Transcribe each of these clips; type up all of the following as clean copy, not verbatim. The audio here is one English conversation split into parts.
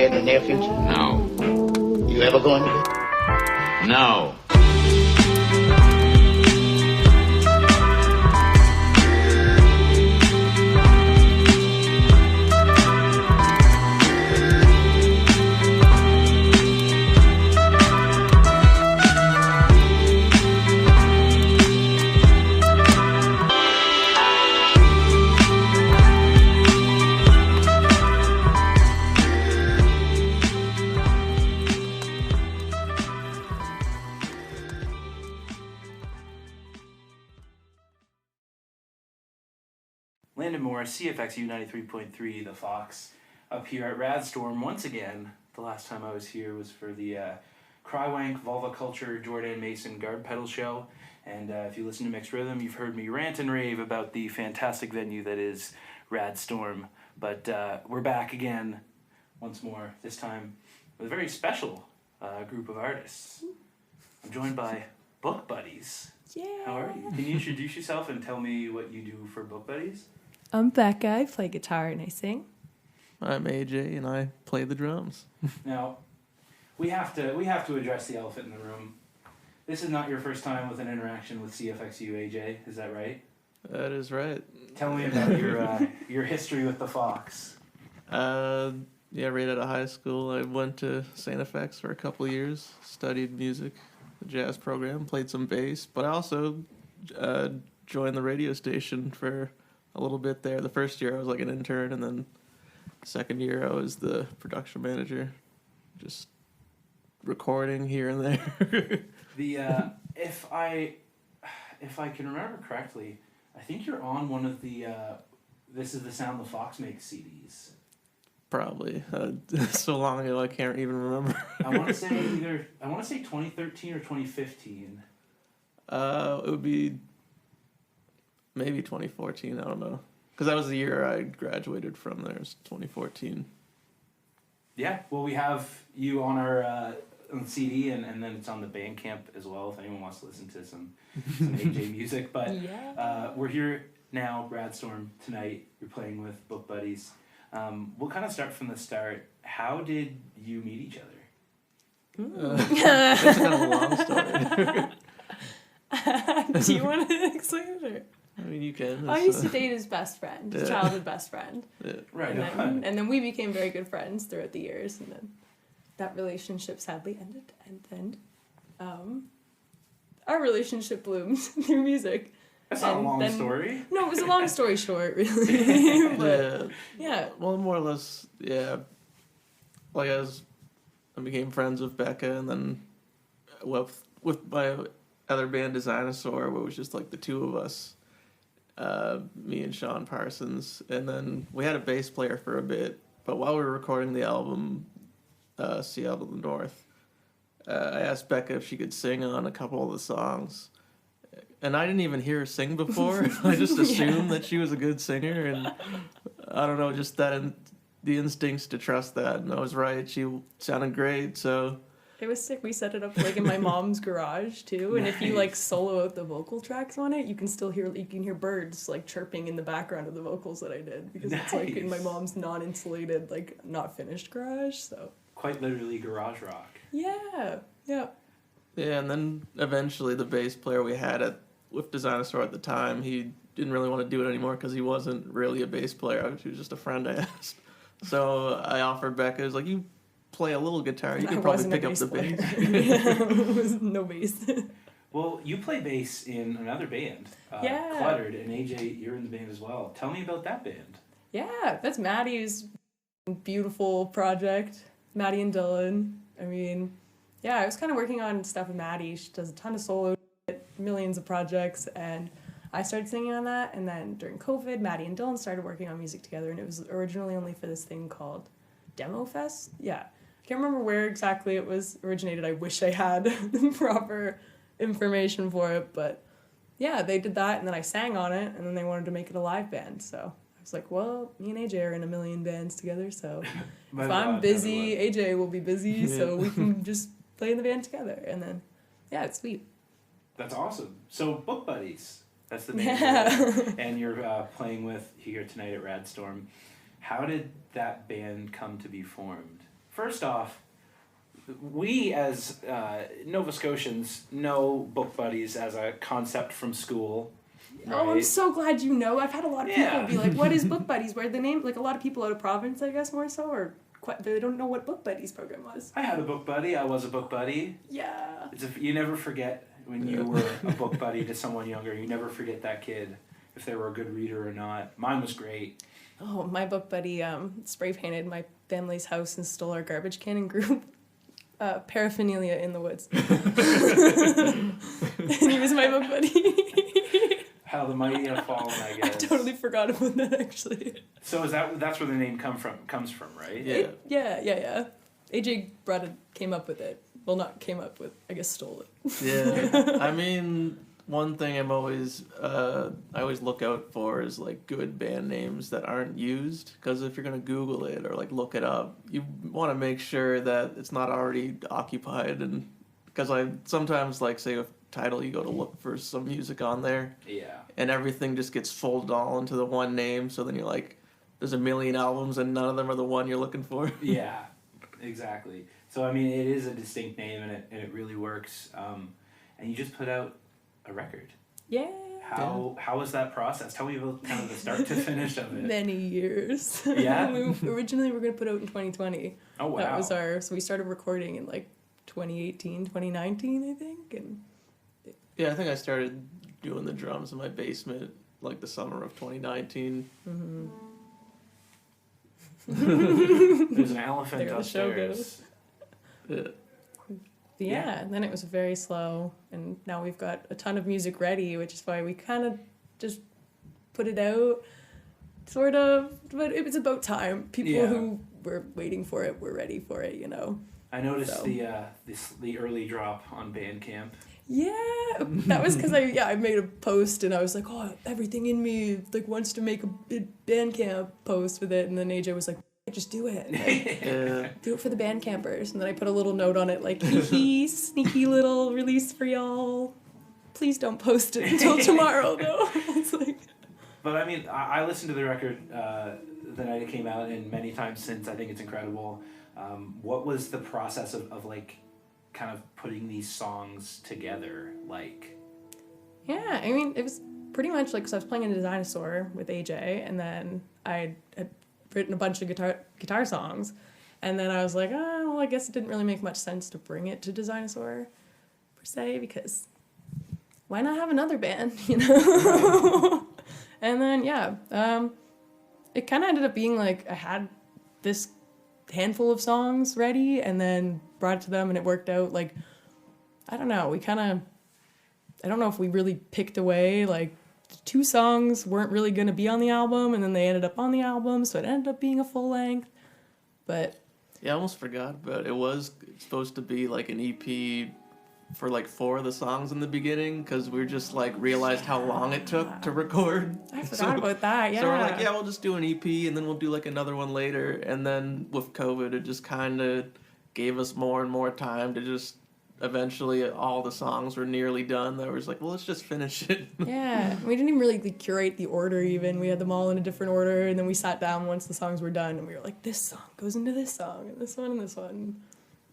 bed in the near future? No. You ever going to bed? No. Landon, CFXU 93.3, The Fox, up here at Radstorm once again. The last time I was here was for the Crywank, Vulva Culture, Jordan Mason Guard Pedal Show. And if you listen to Mixed Rhythm, you've heard me rant and rave about the fantastic venue that is Radstorm. But we're back again once more, this time with a very special group of artists. I'm joined by Book Buddies. Yeah. How are you? Can you introduce yourself and tell me what you do for Book Buddies? I'm Becca. I play guitar and I sing. I'm AJ and I play the drums. Now, we have to address the elephant in the room. This is not your first time with an interaction with CFXU, AJ. Is that right? That is right. Tell me about your history with the Fox. Yeah, right out of high school, I went to St. FX for a couple of years, studied music, the jazz program, played some bass, but I also joined the radio station for a little bit there. The first year I was like an intern, and then second year I was the production manager, just recording here and there. If I can remember correctly, I think you're on one of the This Is the Sound the Fox Makes CDs. Probably. So long ago I can't even remember. I want to say 2013 or 2015. It would be maybe 2014, I don't know. Because that was the year I graduated from there, it was 2014. Yeah, well, we have you on our on CD, and then it's on the Bandcamp as well, if anyone wants to listen to some AJ music. But we're here now, Radstorm, tonight. You're playing with Book Buddies. We'll kind of start from the start. How did you meet each other? That's kind of a long story. Do you want to explain it? I mean, you can. I used to date his best friend, his childhood best friend. Yeah. Right. And then we became very good friends throughout the years, and then that relationship sadly ended. And then our relationship bloomed through music. That's not a long story. No, it was a long story short, really. But, yeah. Well, more or less, yeah. Like, I became friends with Becca, and then with my other band, Designosaur, where it was just like the two of us, me and Sean Parsons. And then we had a bass player for a bit, but while we were recording the album, Seattle to the North, I asked Becca if she could sing on a couple of the songs. And I didn't even hear her sing before. I just assumed that she was a good singer, and I don't know, just the instincts to trust that. And I was right. She sounded great, so it was sick. We set it up like in my mom's garage too, and if you like solo out the vocal tracks on it, you can hear birds like chirping in the background of the vocals that I did, because it's like in my mom's non-insulated, like not finished garage. So quite literally garage rock. Yeah. Yeah, and then eventually the bass player we had with Designosaur at the time, he didn't really want to do it anymore because he wasn't really a bass player. He was just a friend I asked. So I offered Becca, I was like, you play a little guitar, you can probably pick up the bass. It was no bass. Well, you play bass in another band, Cluttered, and AJ, you're in the band as well. Tell me about that band. Yeah, that's Maddie's beautiful project. Maddie and Dylan. I mean, yeah, I was kind of working on stuff with Maddie. She does a ton of solo, millions of projects, and I started singing on that. And then during COVID, Maddie and Dylan started working on music together, and it was originally only for this thing called Demo Fest. Yeah, I can't remember where exactly it was originated. I wish I had the proper information for it, but yeah, they did that, and then I sang on it, and then they wanted to make it a live band, so I was like, well, me and AJ are in a million bands together, so if I'm busy, AJ will be busy, so we can just play in the band together, and then, yeah, it's sweet. That's awesome. So, Book Buddies, that's the name, and you're playing with here tonight at Radstorm. How did that band come to be formed first off, we as Nova Scotians know book buddies as a concept from school. Right? Oh, I'm so glad you know. I've had a lot of people Yeah. be like, "What is book buddies?" Where the name, like a lot of people out of province, I guess more so, or they don't know what book buddies program was. I had a book buddy. I was a book buddy. Yeah. You never forget when you were a book buddy to someone younger. You never forget that kid, if they were a good reader or not. Mine was great. Oh, my book buddy spray painted my family's house and stole our garbage can and grew paraphernalia in the woods. And he was my book buddy. How the mighty have fallen, I guess. I totally forgot about that, actually. So that's where the name comes from, right? Yeah. Yeah. AJ came up with it. Well, not came up with, I guess stole it. Yeah. I mean, one thing I always look out for is like good band names that aren't used, because if you're gonna Google it or like look it up, you want to make sure that it's not already occupied. And because I sometimes like say a title, you go to look for some music on there, Yeah. and everything just gets folded all into the one name. So then you're like, there's a million albums and none of them are the one you're looking for. Yeah, exactly. So I mean, it is a distinct name, and it really works. And you just put out a record. Yeah. How was that process? Tell me about kind of the start to finish of it. Many years. Yeah? We originally were going to put out in 2020. Oh, wow. That was so we started recording in like 2018, 2019, I think. And Yeah, I think I started doing the drums in my basement like the summer of 2019. mm-hmm. There's an elephant There the show upstairs. Yeah. Yeah, and then it was very slow, and now we've got a ton of music ready, which is why we kind of just put it out, sort of, but it was about time. People who were waiting for it were ready for it, you know. I noticed So. the early drop on Bandcamp. Yeah, that was because I made a post, and I was like, oh, everything in me like wants to make a Bandcamp post with it, and then AJ was like, just do it. Like, Yeah. do it for the band campers. And then I put a little note on it like, hee sneaky little release for y'all. Please don't post it until tomorrow, though. It's like... But I mean, I listened to the record the night it came out, and many times since. I think it's incredible. What was the process of like kind of putting these songs together like? Yeah, I mean, it was pretty much like, so I was playing in Designosaur with AJ, and then I had written a bunch of guitar songs, and then I was like, oh, well, I guess it didn't really make much sense to bring it to Designosaur per se, because why not have another band, you know? And then it kind of ended up being like I had this handful of songs ready, and then brought it to them, and it worked out. Like, I don't know, I don't know if we really picked away, like, 2 songs weren't really going to be on the album, and then they ended up on the album, so it ended up being a full length. But Yeah, I almost forgot about it. It was supposed to be like an EP for like 4 of the songs in the beginning, because we just like realized how long it took to record. I forgot about that. Yeah. So we're like, yeah, we'll just do an EP, and then we'll do like another one later. And then with COVID, it just kind of gave us more and more time to just. Eventually, all the songs were nearly done. That was like, well, let's just finish it. Yeah, we didn't even really curate the order even. We had them all in a different order, and then we sat down once the songs were done, and we were like, this song goes into this song, and this one, and this one.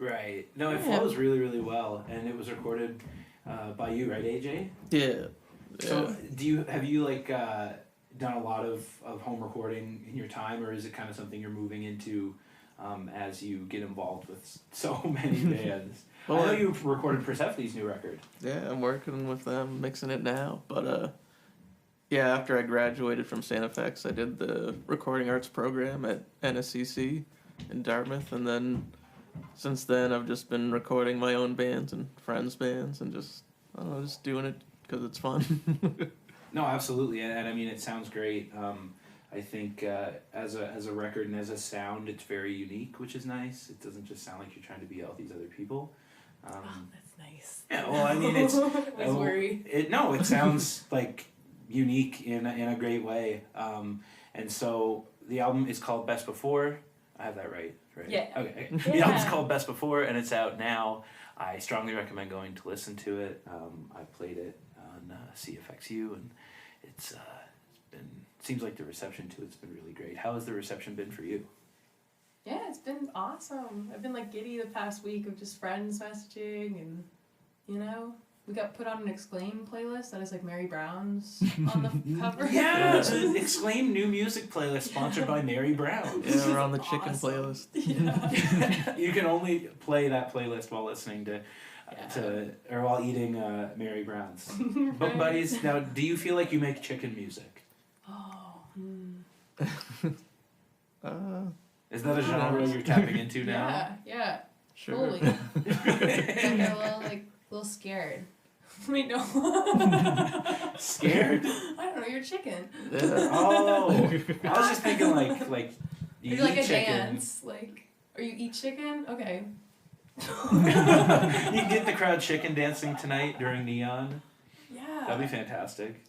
Right. No, it flows really, really well, and it was recorded by you, right, AJ? Yeah. So, have you like done a lot of home recording in your time, or is it kind of something you're moving into as you get involved with so many bands? Well, I know you recorded Persephone's new record. Yeah, I'm working with them, mixing it now. But yeah, after I graduated from CFXU, I did the recording arts program at NSCC in Dartmouth, and then since then I've just been recording my own bands and friends' bands, and just I don't know, just doing it because it's fun. No, absolutely, and I mean it sounds great. I think as a record and as a sound, it's very unique, which is nice. It doesn't just sound like you're trying to be all these other people. That's nice. Yeah, well, I mean, it's... I was worried. It sounds, like, unique in a great way. And so the album is called Best Before. I have that right? Yeah. Okay. Yeah. The album's called Best Before, and it's out now. I strongly recommend going to listen to it. I played it on CFXU, and it's been... Seems like the reception to it's been really great. How has the reception been for you? Yeah, it's been awesome. I've been like giddy the past week of just friends messaging, and we got put on an Exclaim playlist that is like Mary Brown's on the cover. Yeah, it's an Exclaim new music playlist sponsored by Mary Brown. Yeah, we're on the chicken playlist. Yeah. You can only play that playlist while listening or while eating Mary Brown's. Book Buddies, now do you feel like you make chicken music? Oh. Is that a genre you're tapping into now? Yeah. Sure. Totally. I'm a little scared. Wait, no. Scared? I don't know, you're a chicken. Yeah. Oh. I was just thinking like you You're like eat a chicken. dance. Or you eat chicken? Okay. You get the crowd chicken dancing tonight during Neon. Yeah. That'd be fantastic.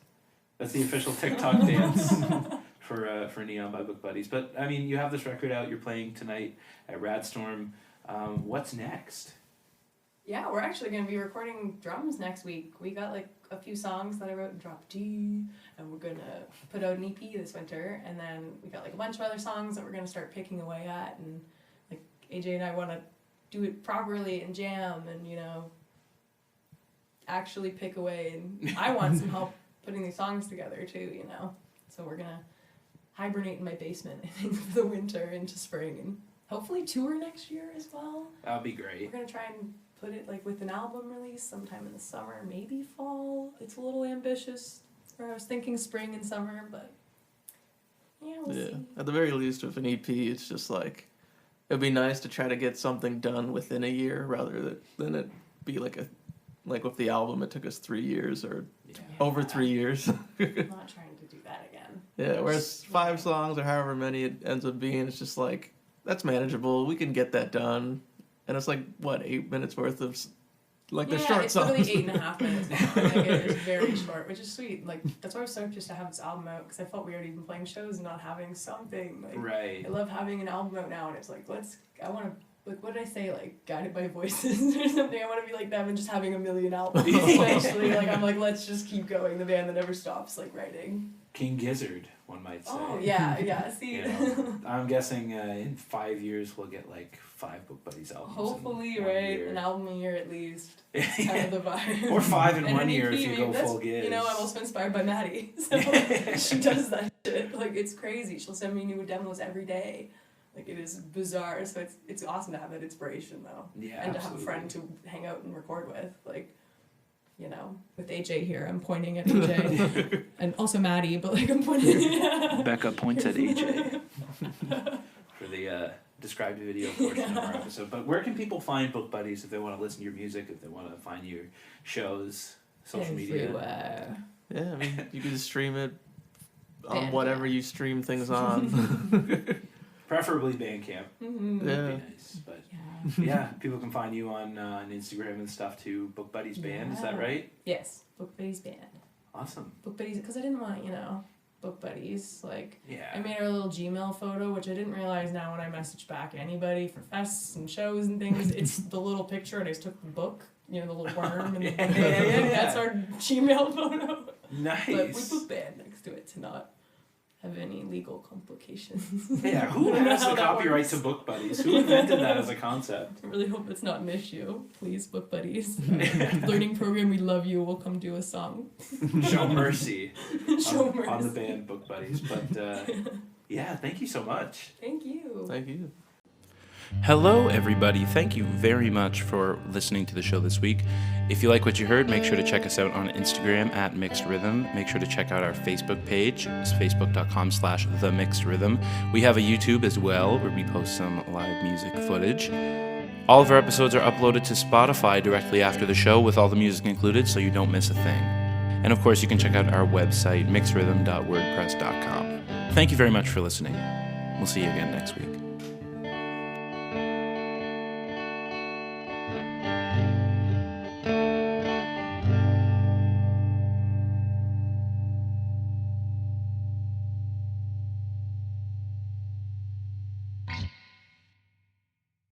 That's the official TikTok dance for Neon by Book Buddies. But I mean, you have this record out. You're playing tonight at Radstorm. What's next? Yeah, we're actually going to be recording drums next week. We got like a few songs that I wrote in Drop D, and we're going to put out an EP this winter. And then we got like a bunch of other songs that we're going to start picking away at. And like AJ and I want to do it properly and jam and, actually pick away. And I want some help putting these songs together too, So we're going to hibernate in my basement, I think, for the winter into spring, and hopefully tour next year as well. That'll be great. We're going to try and put it like with an album release sometime in the summer, maybe fall. It's a little ambitious. Or I was thinking spring and summer, but we'll see. At the very least, with an EP, it's just like, it'd be nice to try to get something done within a year rather than it be like with the album, it took us 3 years or over 3 years. I'm not trying to do that again. Yeah, whereas 5 songs or however many it ends up being, it's just like, that's manageable. We can get that done. And it's like, 8 minutes worth of, the short songs. Yeah, it's literally 8.5 minutes long. It is very short, which is sweet. That's why I was so just to have this album out, because I felt weird even playing shows and not having something. Right. I love having an album out now, and it's like, I want to, what did I say, Guided by Voices or something? I want to be like them and just having a million albums. Eventually, I'm like, let's just keep going. The band that never stops, writing. King Gizzard, one might say. Oh, yeah, see. I'm guessing in 5 years we'll get 5 Book Buddies albums. Hopefully, in 1 right? year. An album a year at least. That's kind of the vibe. Or 5 in And 1 an year EP, if you go that's, full giz. I'm also inspired by Maddie. So she does that shit. It's crazy. She'll send me new demos every day. It is bizarre. So it's awesome to have that inspiration, though. Yeah, and absolutely. to have a friend to hang out and record with. With AJ here, I'm pointing at AJ. And also Maddie, but I'm pointing. Becca points at AJ for the described video portion of our episode. But where can people find Book Buddies if they want to listen to your music, if they want to find your shows, social media? Everywhere. Yeah, I mean, you can just stream it on Bandcamp. whatever you stream things on. Preferably Bandcamp. Mm-hmm. Yeah. Would be nice. But yeah, people can find you on Instagram and stuff too. Book Buddies Band, is that right? Yes, Book Buddies Band. Awesome. Book Buddies, because I didn't want, Book Buddies. Yeah. I made our little Gmail photo, which I didn't realize now when I messaged back anybody for fests and shows and things. It's the little picture, and I just took the book, the little worm, and that's our Gmail photo. Nice. But we put band next to it to not have any legal complications. Yeah, who I don't know has how the that copyright works. to Book Buddies? Who invented that as a concept? I really hope it's not an issue. Please, Book Buddies. Learning program, we love you. We'll come do a song. Show mercy. Show mercy. On the band Book Buddies. But yeah, thank you so much. Thank you. Thank you. Hello, everybody. Thank you very much for listening to the show this week. If you like what you heard, make sure to check us out on Instagram at mixedrhythm. Make sure to check out our Facebook page. It's facebook.com/themixedrhythm. We have a YouTube as well where we post some live music footage. All of our episodes are uploaded to Spotify directly after the show with all the music included, so you don't miss a thing. And of course, you can check out our website, mixedrhythm.wordpress.com. Thank you very much for listening. We'll see you again next week.